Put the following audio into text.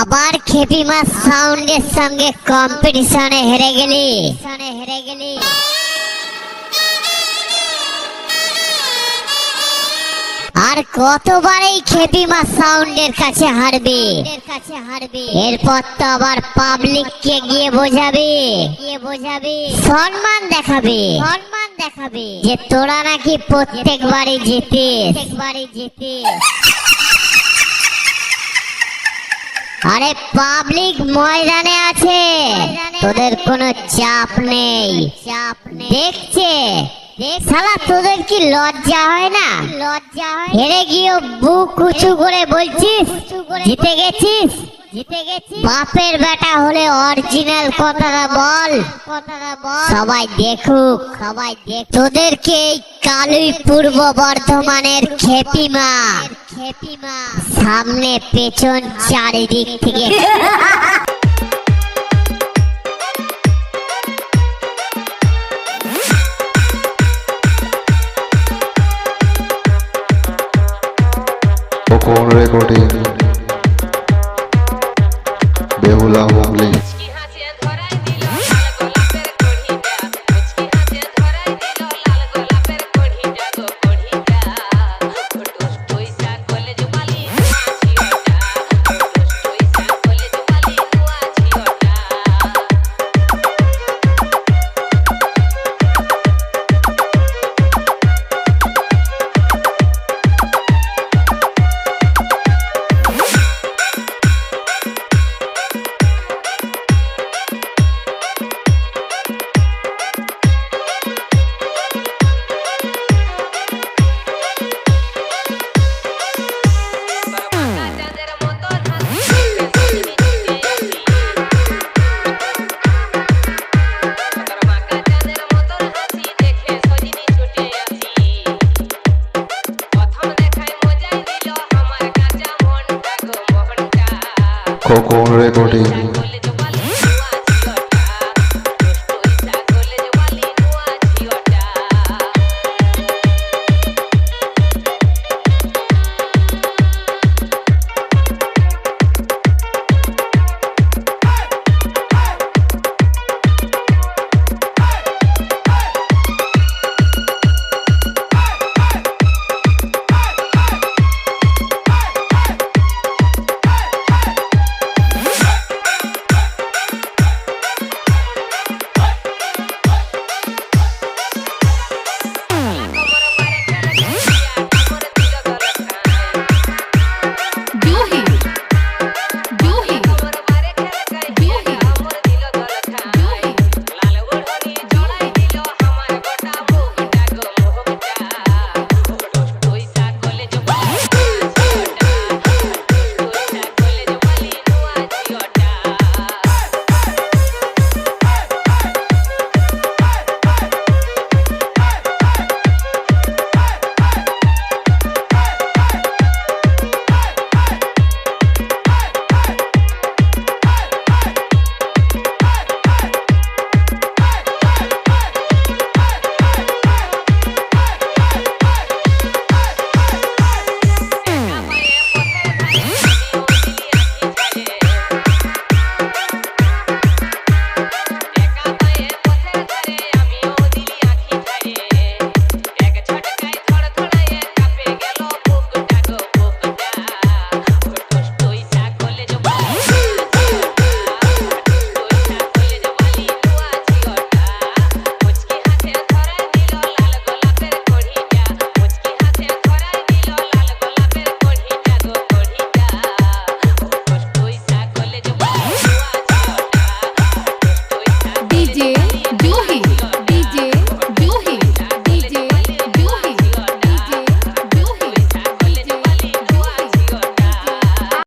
আবার খেপি মাছ সাউন্ডের সঙ্গে কম্পিটিশনে হেরে গেলি। আর কতবার এই খেপি মাছ সাউন্ডের কাছে হারবি? এরপর তো আবার পাবলিককে গিয়ে বোঝাবি, সম্মান দেখাবি যে তোরা নাকি প্রত্যেকবারই জিতিস। আরে পাবলিক ময়দানে আছে, তোদের কোনো চাপ নেই। দেখছে শালা, তোদের কি লজ্জা হয় না? হেরে গিয়েও বুক উঁচু করে বলছিস জিতে গেছিস। বাপের বেটা হলে অরিজিনাল কথাটা বল, সবাই দেখুক। তোদেরকে এই কালুই পূর্ব বর্ধমানের খেপিমা সামনে পেছন চারিদিক থেকে রেকর্ডিং বেহুলা হুগলি। খোকন রেকর্ডিং।